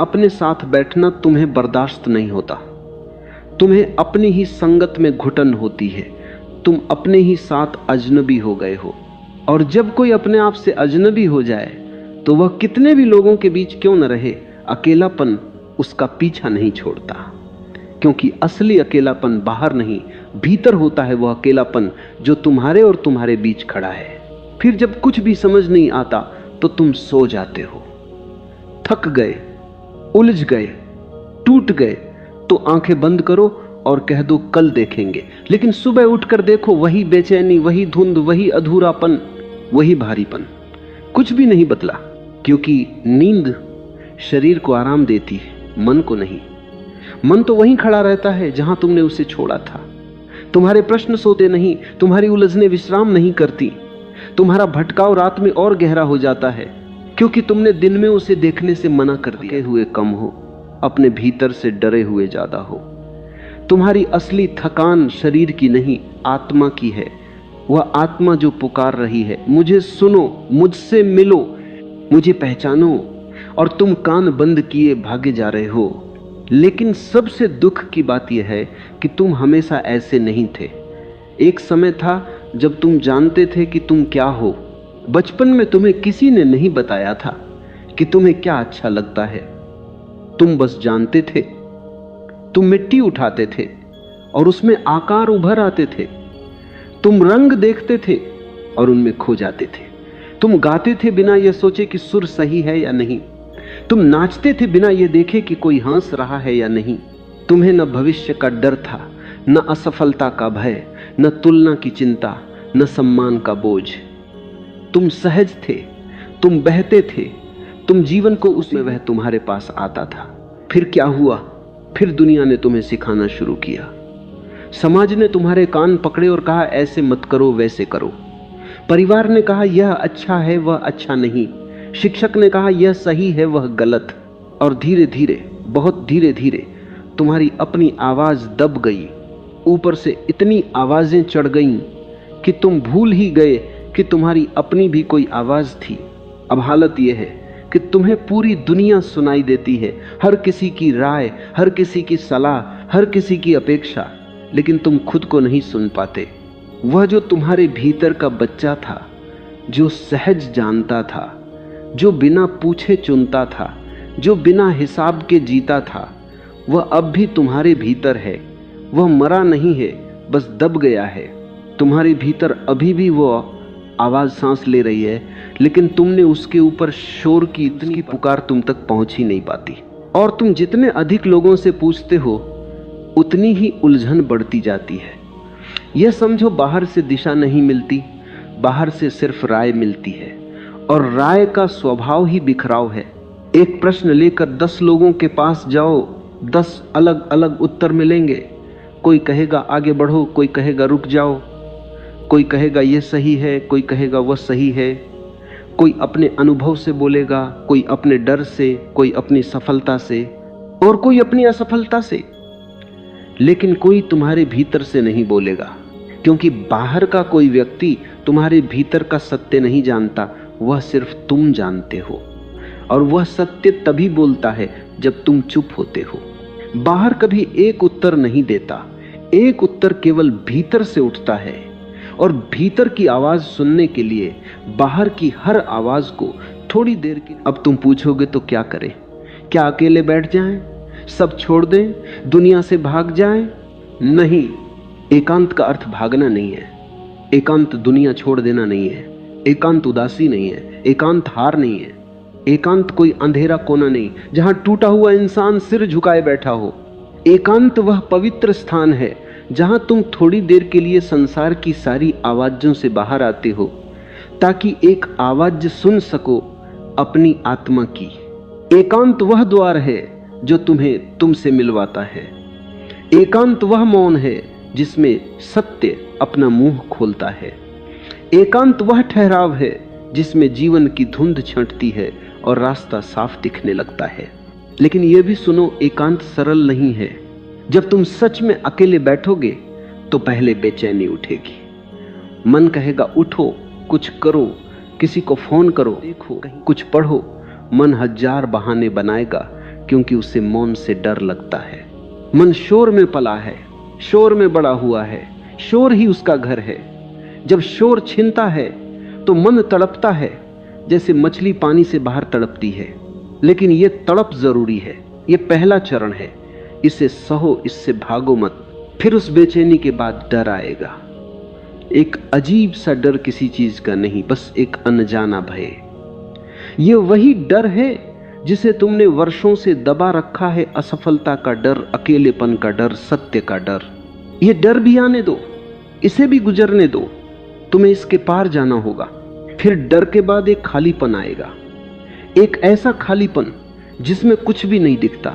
अपने साथ बैठना तुम्हें बर्दाश्त नहीं होता, तुम्हें अपनी ही संगत में घुटन होती है, तुम अपने ही साथ अजनबी हो गए हो। और जब कोई अपने आप से अजनबी हो जाए तो वह कितने भी लोगों के बीच क्यों न रहे, अकेलापन उसका पीछा नहीं छोड़ता। क्योंकि असली अकेलापन बाहर नहीं, भीतर होता है वह अकेलापन जो तुम्हारे और तुम्हारे बीच खड़ा है। फिर जब कुछ भी समझ नहीं आता तो तुम सो जाते हो। थक गए, उलझ गए, टूट गए तो आंखें बंद करो और कह दो कल देखेंगे। लेकिन सुबह उठकर देखो, वही बेचैनी, वही धुंध, वही अधूरापन, वही भारीपन, कुछ भी नहीं बदला। क्योंकि नींद शरीर को आराम देती है, मन को नहीं। मन तो वहीं खड़ा रहता है जहां तुमने उसे छोड़ा था। तुम्हारे प्रश्न सोते नहीं, तुम्हारी उलझने विश्राम नहीं करती, तुम्हारा भटकाव रात में और गहरा हो जाता है क्योंकि तुमने दिन में उसे देखने से मना कर दिया। हुए कम हो, अपने भीतर से डरे हुए ज्यादा हो। तुम्हारी असली थकान शरीर की नहीं, आत्मा की है। वह आत्मा जो पुकार रही है, मुझे सुनो, मुझसे मिलो, मुझे पहचानो, और तुम कान बंद किए भागे जा रहे हो। लेकिन सबसे दुख की बात यह है कि तुम हमेशा ऐसे नहीं थे। एक समय था जब तुम जानते थे कि तुम क्या हो। बचपन में तुम्हें किसी ने नहीं बताया था कि तुम्हें क्या अच्छा लगता है, तुम बस जानते थे। तुम मिट्टी उठाते थे और उसमें आकार उभर आते थे। तुम रंग देखते थे और उनमें खो जाते थे। तुम गाते थे बिना यह सोचे कि सुर सही है या नहीं। तुम नाचते थे बिना यह देखे कि कोई हंस रहा है या नहीं। तुम्हें न भविष्य का डर था, न असफलता का भय, न तुलना की चिंता, न सम्मान का बोझ। तुम सहज थे, तुम बहते थे, तुम जीवन को उसमें वह तुम्हारे पास आता था। फिर क्या हुआ? फिर दुनिया ने तुम्हें सिखाना शुरू किया। समाज ने तुम्हारे कान पकड़े और कहा ऐसे मत करो, वैसे करो। परिवार ने कहा यह अच्छा है, वह अच्छा नहीं। शिक्षक ने कहा यह सही है, वह गलत। और धीरे धीरे, बहुत धीरे धीरे तुम्हारी अपनी आवाज दब गई। ऊपर से इतनी आवाजें चढ़ गईं कि तुम भूल ही गए कि तुम्हारी अपनी भी कोई आवाज थी। अब हालत यह है कि तुम्हें पूरी दुनिया सुनाई देती है, हर किसी की राय, हर किसी की सलाह, हर किसी की अपेक्षा, लेकिन तुम खुद को नहीं सुन पाते। वह जो तुम्हारे भीतर का बच्चा था, जो सहज जानता था, जो बिना पूछे चुनता था, जो बिना हिसाब के जीता था, वह अब भी तुम्हारे भीतर है। वह मरा नहीं है, बस दब गया है। तुम्हारे भीतर अभी भी वो आवाज सांस ले रही है, लेकिन तुमने उसके ऊपर शोर की इतनी पुकार तुम तक पहुंच ही नहीं पाती। और तुम जितने अधिक लोगों से पूछते हो उतनी ही उलझन बढ़ती जाती है। यह समझो बाहर से दिशा नहीं मिलती, बाहर से सिर्फ राय मिलती है, और राय का स्वभाव ही बिखराव है। एक प्रश्न लेकर 10 लोगों के पास जाओ, 10 अलग अलग उत्तर मिलेंगे। कोई कहेगा आगे बढ़ो, कोई कहेगा रुक जाओ, कोई कहेगा यह सही है, कोई कहेगा वह सही है। कोई अपने अनुभव से बोलेगा, कोई अपने डर से, कोई अपनी सफलता से, और कोई अपनी असफलता से। लेकिन कोई तुम्हारे भीतर से नहीं बोलेगा, क्योंकि बाहर का कोई व्यक्ति तुम्हारे भीतर का सत्य नहीं जानता, वह सिर्फ तुम जानते हो। और वह सत्य तभी बोलता है जब तुम चुप होते हो। बाहर कभी एक उत्तर नहीं देता, एक उत्तर केवल भीतर से उठता है। और भीतर की आवाज सुनने के लिए बाहर की हर आवाज को थोड़ी देर की। अब तुम पूछोगे तो क्या करें? क्या अकेले बैठ जाएं, सब छोड़ दें, दुनिया से भाग जाएं? नहीं, एकांत का अर्थ भागना नहीं है। एकांत दुनिया छोड़ देना नहीं है। एकांत उदासी नहीं है। एकांत हार नहीं है। एकांत कोई अंधेरा कोना नहीं जहां टूटा हुआ इंसान सिर झुकाए बैठा हो। एकांत वह पवित्र स्थान है जहां तुम थोड़ी देर के लिए संसार की सारी आवाजों से बाहर आते हो, ताकि एक आवाज सुन सको अपनी आत्मा की। एकांत वह द्वार है जो तुम्हें तुमसे मिलवाता है। एकांत वह मौन है जिसमें सत्य अपना मुंह खोलता है। एकांत वह ठहराव है जिसमें जीवन की धुंध छंटती है और रास्ता साफ दिखने लगता है। लेकिन यह भी सुनो, एकांत सरल नहीं है। जब तुम सच में अकेले बैठोगे तो पहले बेचैनी उठेगी। मन कहेगा उठो, कुछ करो, किसी को फोन करो, देखो, कुछ पढ़ो। मन 1000 बहाने बनाएगा, क्योंकि उसे मौन से डर लगता है। मन शोर में पला है, शोर में बड़ा हुआ है, शोर ही उसका घर है। जब शोर छिनता है तो मन तड़पता है, जैसे मछली पानी से बाहर तड़पती है। लेकिन यह तड़प जरूरी है, यह पहला चरण है। इसे सहो, इससे भागो मत। फिर उस बेचैनी के बाद डर आएगा, एक अजीब सा डर, किसी चीज का नहीं, बस एक अनजाना भय। यह वही डर है जिसे तुमने वर्षों से दबा रखा है, असफलता का डर, अकेलेपन का डर, सत्य का डर। यह डर भी आने दो, इसे भी गुजरने दो, तुम्हें इसके पार जाना होगा। फिर डर के बाद एक खालीपन आएगा, एक ऐसा खालीपन जिसमें कुछ भी नहीं दिखता,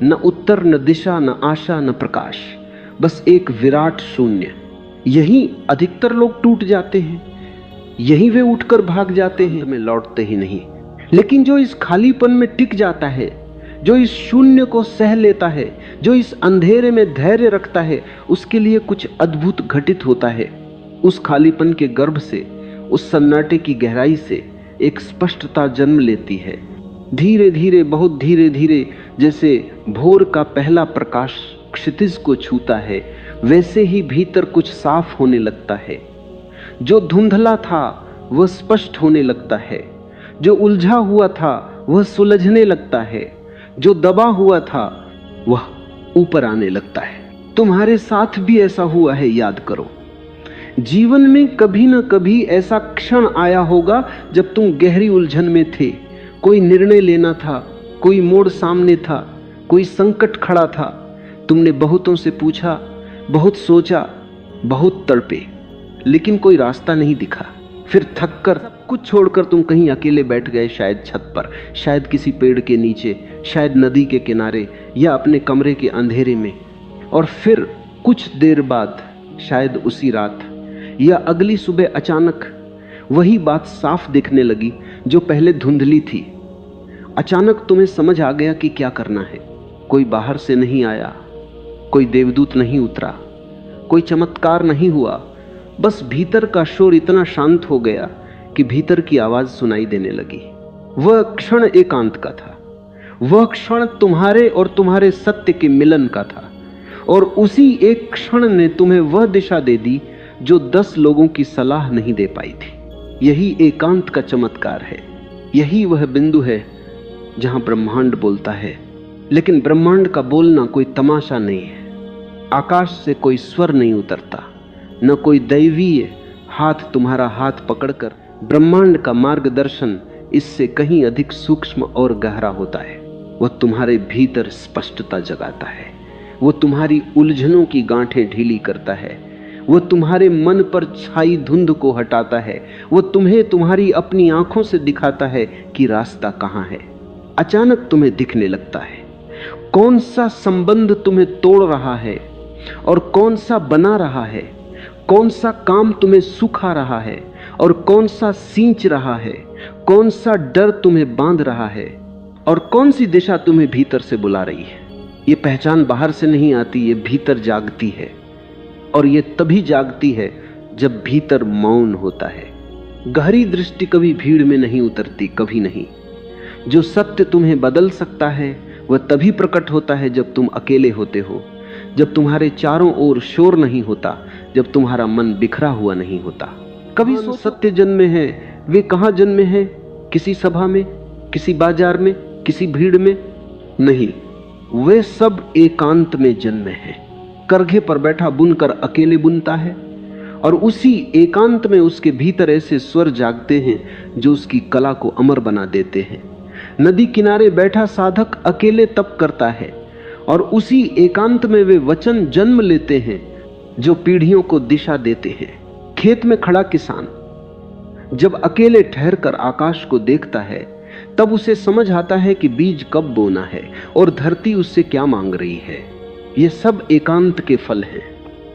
न उत्तर, न दिशा, न आशा, न प्रकाश, बस एक विराट शून्य। यही अधिकतर लोग टूट जाते हैं, यही वे उठकर भाग जाते हैं, हमें लौटते ही नहीं। लेकिन जो इस खालीपन में टिक जाता है, जो इस शून्य को सह लेता है, जो इस अंधेरे में धैर्य रखता है, उसके लिए कुछ अद्भुत घटित होता है। उस खालीपन के गर्भ से, उस सन्नाटे की गहराई से एक स्पष्टता जन्म लेती है। धीरे धीरे, बहुत धीरे धीरे, जैसे भोर का पहला प्रकाश क्षितिज को छूता है, वैसे ही भीतर कुछ साफ होने लगता है। जो धुंधला था वह स्पष्ट होने लगता है, जो उलझा हुआ था वह सुलझने लगता है, जो दबा हुआ था वह ऊपर आने लगता है। तुम्हारे साथ भी ऐसा हुआ है, याद करो। जीवन में कभी न कभी ऐसा क्षण आया होगा जब तुम गहरी उलझन में थे, कोई निर्णय लेना था, कोई मोड़ सामने था, कोई संकट खड़ा था। तुमने बहुतों से पूछा, बहुत सोचा, बहुत तड़पे, लेकिन कोई रास्ता नहीं दिखा। फिर थककर सब कुछ छोड़कर तुम कहीं अकेले बैठ गए, शायद छत पर, शायद किसी पेड़ के नीचे, शायद नदी के किनारे, या अपने कमरे के अंधेरे में। और फिर कुछ देर बाद, शायद उसी रात या अगली सुबह, अचानक वही बात साफ दिखने लगी जो पहले धुंधली थी। अचानक तुम्हें समझ आ गया कि क्या करना है। कोई बाहर से नहीं आया, कोई देवदूत नहीं उतरा, कोई चमत्कार नहीं हुआ, बस भीतर का शोर इतना शांत हो गया कि भीतर की आवाज सुनाई देने लगी। वह क्षण एकांत का था, वह क्षण तुम्हारे और तुम्हारे सत्य के मिलन का था। और उसी एक क्षण ने तुम्हें वह दिशा दे दी जो 10 लोगों की सलाह नहीं दे पाई थी। यही एकांत का चमत्कार है, यही वह बिंदु है जहां ब्रह्मांड बोलता है। लेकिन ब्रह्मांड का बोलना कोई तमाशा नहीं है। आकाश से कोई स्वर नहीं उतरता, न कोई दैवीय हाथ तुम्हारा हाथ पकड़कर। ब्रह्मांड का मार्गदर्शन इससे कहीं अधिक सूक्ष्म और गहरा होता है। वह तुम्हारे भीतर स्पष्टता जगाता है, वह तुम्हारी उलझनों की गांठें ढीली करता है, वह तुम्हारे मन पर छाई धुंध को हटाता है, वह तुम्हें तुम्हारी अपनी आंखों से दिखाता है कि रास्ता कहां है। अचानक तुम्हें दिखने लगता है कौन सा संबंध तुम्हें तोड़ रहा है और कौन सा बना रहा है, कौन सा काम तुम्हें सुखा रहा है और कौन सा सींच रहा है, कौन सा डर तुम्हें बांध रहा है और कौन सी दिशा तुम्हें भीतर से बुला रही है। ये पहचान बाहर से नहीं आती, ये भीतर जागती है। और ये तभी जागती है जब भीतर मौन होता है। गहरी दृष्टि कभी भीड़ में नहीं उतरती, कभी नहीं। जो सत्य तुम्हें बदल सकता है वह तभी प्रकट होता है जब तुम अकेले होते हो, जब तुम्हारे चारों ओर शोर नहीं होता, जब तुम्हारा मन बिखरा हुआ नहीं होता। कभी सत्य जन्मे हैं, वे कहाँ जन्मे हैं? किसी सभा में, किसी बाजार में, किसी भीड़ में नहीं, वे सब एकांत में जन्मे हैं। करघे पर बैठा बुनकर अकेले बुनता है और उसी एकांत में उसके भीतर ऐसे स्वर जागते हैं जो उसकी कला को अमर बना देते हैं। नदी किनारे बैठा साधक अकेले तप करता है और उसी एकांत में वे वचन जन्म लेते हैं जो पीढ़ियों को दिशा देते हैं। खेत में खड़ा किसान जब अकेले ठहरकर आकाश को देखता है तब उसे समझ आता है कि बीज कब बोना है और धरती उससे क्या मांग रही है। ये सब एकांत के फल हैं।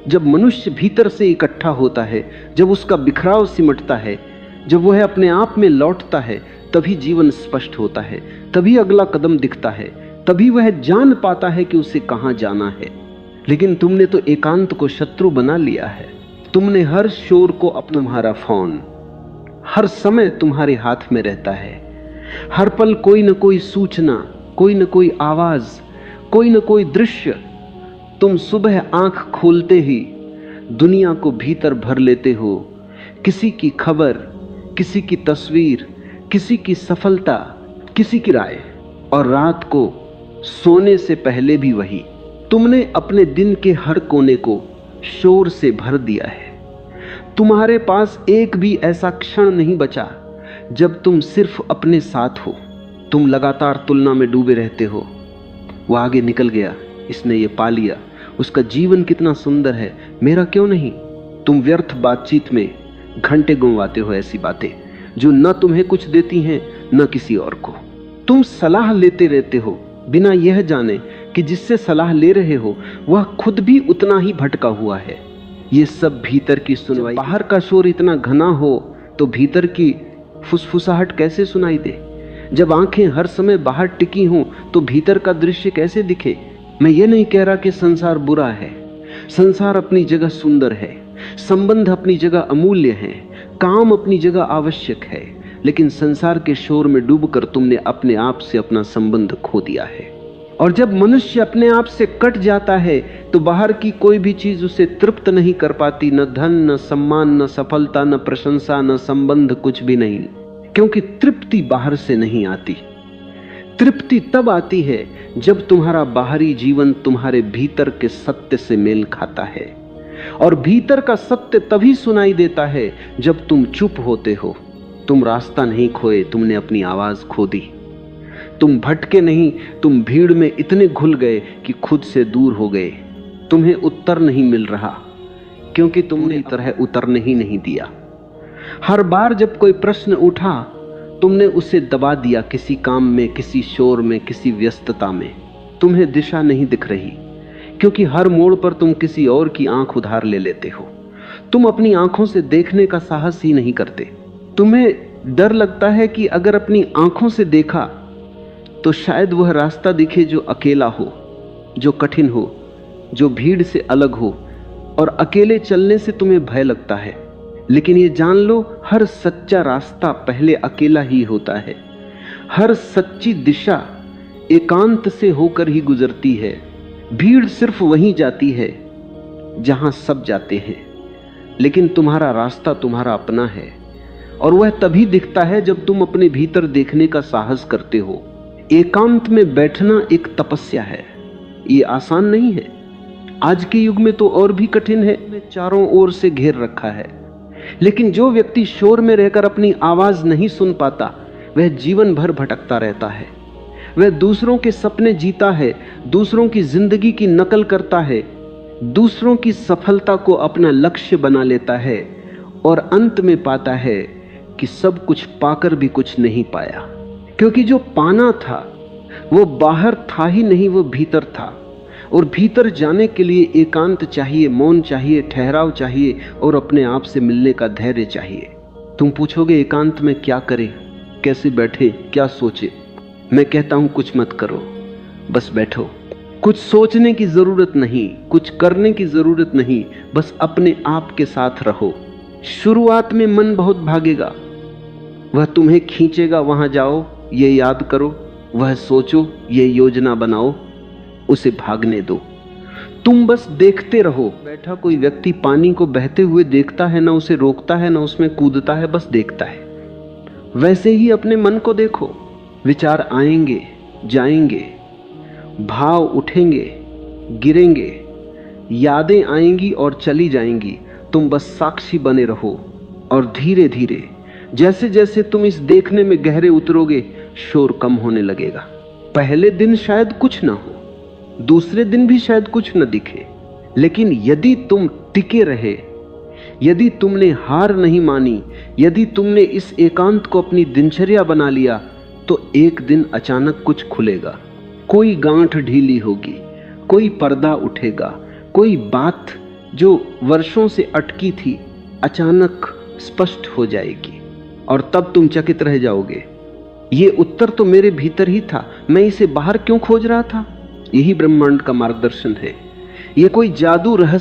जब मनुष्य भीतर से इकट्ठा होता है, जब उसका बिखराव सिमटता है, जब वह अपने आप में लौटता है, तभी जीवन स्पष्ट होता है, तभी अगला कदम दिखता है, तभी वह जान पाता है कि उसे कहां जाना है। लेकिन तुमने तो एकांत को शत्रु बना लिया है। तुमने हर शोर को अपना, तुम्हारा फोन हर समय तुम्हारे हाथ में रहता है। हर पल कोई न कोई सूचना, कोई न कोई आवाज, कोई न कोई दृश्य। तुम सुबह आंख खोलते ही दुनिया को भीतर भर लेते हो। किसी की खबर, किसी की तस्वीर, किसी की सफलता, किसी की राय, और रात को सोने से पहले भी वही। तुमने अपने दिन के हर कोने को शोर से भर दिया है। तुम्हारे पास एक भी ऐसा क्षण नहीं बचा जब तुम सिर्फ अपने साथ हो। तुम लगातार तुलना में डूबे रहते हो। वो आगे निकल गया, इसने ये पा लिया, उसका जीवन कितना सुंदर है, मेरा क्यों नहीं। तुम व्यर्थ बातचीत में घंटे गुंवाते हो, ऐसी बातें जो न तुम्हें कुछ देती हैं न किसी और को। तुम सलाह लेते रहते हो बिना यह जाने कि जिससे सलाह ले रहे हो वह खुद भी उतना ही भटका हुआ है। ये सब भीतर की सुनवाई। बाहर का शोर इतना घना हो तो भीतर की फुसफुसाहट कैसे सुनाई दे? जब आंखें हर समय बाहर टिकी हों तो भीतर का दृश्य कैसे दिखे? मैं ये नहीं कह रहा कि संसार बुरा है, संसार अपनी जगह सुंदर है, संबंध अपनी जगह अमूल्य है, काम अपनी जगह आवश्यक है, लेकिन संसार के शोर में डूबकर तुमने अपने आप से अपना संबंध खो दिया है। और जब मनुष्य अपने आप से कट जाता है तो बाहर की कोई भी चीज उसे तृप्त नहीं कर पाती, न धन, न सम्मान, न सफलता, न प्रशंसा, न संबंध, कुछ भी नहीं। क्योंकि तृप्ति बाहर से नहीं आती। तृप्ति तब आती है जब तुम्हारा बाहरी जीवन तुम्हारे भीतर के सत्य से मेल खाता है। और भीतर का सत्य तभी सुनाई देता है जब तुम चुप होते हो। तुम रास्ता नहीं खोए, तुमने अपनी आवाज खो दी। तुम भटके नहीं, तुम भीड़ में इतने घुल गए कि खुद से दूर हो गए। तुम्हें उत्तर नहीं मिल रहा क्योंकि तुमने तरह उतरने ही नहीं दिया। हर बार जब कोई प्रश्न उठा तुमने उसे दबा दिया, किसी काम में, किसी शोर में, किसी व्यस्तता में। तुम्हें दिशा नहीं दिख रही क्योंकि हर मोड़ पर तुम किसी और की आंख उधार ले लेते हो। तुम अपनी आंखों से देखने का साहस ही नहीं करते। तुम्हें डर लगता है कि अगर अपनी आंखों से देखा तो शायद वह रास्ता दिखे जो अकेला हो, जो कठिन हो, जो भीड़ से अलग हो। और अकेले चलने से तुम्हें भय लगता है, लेकिन ये जान लो हर सच्चा रास्ता पहले अकेला ही होता है। हर सच्ची दिशा एकांत से होकर ही गुजरती है। भीड़ सिर्फ वहीं जाती है जहां सब जाते हैं, लेकिन तुम्हारा रास्ता तुम्हारा अपना है। और वह तभी दिखता है जब तुम अपने भीतर देखने का साहस करते हो। एकांत में बैठना एक तपस्या है, ये आसान नहीं है। आज के युग में तो और भी कठिन है, चारों ओर से घेर रखा है। लेकिन जो व्यक्ति शोर में रहकर अपनी आवाज नहीं सुन पाता वह जीवन भर भटकता रहता है। वह दूसरों के सपने जीता है, दूसरों की जिंदगी की नकल करता है, दूसरों की सफलता को अपना लक्ष्य बना लेता है और अंत में पाता है कि सब कुछ पाकर भी कुछ नहीं पाया। क्योंकि जो पाना था वो बाहर था ही नहीं, वो भीतर था। और भीतर जाने के लिए एकांत चाहिए, मौन चाहिए, ठहराव चाहिए और अपने आप से मिलने का धैर्य चाहिए। तुम पूछोगे एकांत में क्या करें, कैसे बैठे, क्या सोचे? मैं कहता हूं कुछ मत करो, बस बैठो। कुछ सोचने की जरूरत नहीं, कुछ करने की जरूरत नहीं, बस अपने आप के साथ रहो। शुरुआत में मन बहुत भागेगा, वह तुम्हें खींचेगा, वहां जाओ, ये याद करो, वह सोचो, ये योजना बनाओ, उसे भागने दो। तुम बस देखते रहो। बैठा कोई व्यक्ति पानी को बहते हुए देखता है, ना उसे रोकता है, ना उसमें कूदता है, बस देखता है। वैसे ही अपने मन को देखो। विचार आएंगे, जाएंगे, भाव उठेंगे, गिरेंगे, यादें आएंगी और चली जाएंगी। तुम बस साक्षी बने रहो और धीरे धीरे जैसे जैसे तुम इस देखने में गहरे उतरोगे शोर कम होने लगेगा। पहले दिन शायद कुछ ना हो, दूसरे दिन भी शायद कुछ न दिखे, लेकिन यदि तुम टिके रहे, यदि तुमने हार नहीं मानी, यदि तुमने इस एकांत को अपनी दिनचर्या बना लिया, तो एक दिन अचानक कुछ खुलेगा। कोई गांठ ढीली होगी, कोई पर्दा उठेगा, कोई बात जो वर्षों से अटकी थी अचानक स्पष्ट हो जाएगी और तब तुम चकित रह जाओगे, ये उत्तर तो मेरे भीतर ही था, मैं इसे बाहर क्यों खोज रहा था? यही ब्रह्मांड का मार्गदर्शन है। ये कोई जादू रहस्य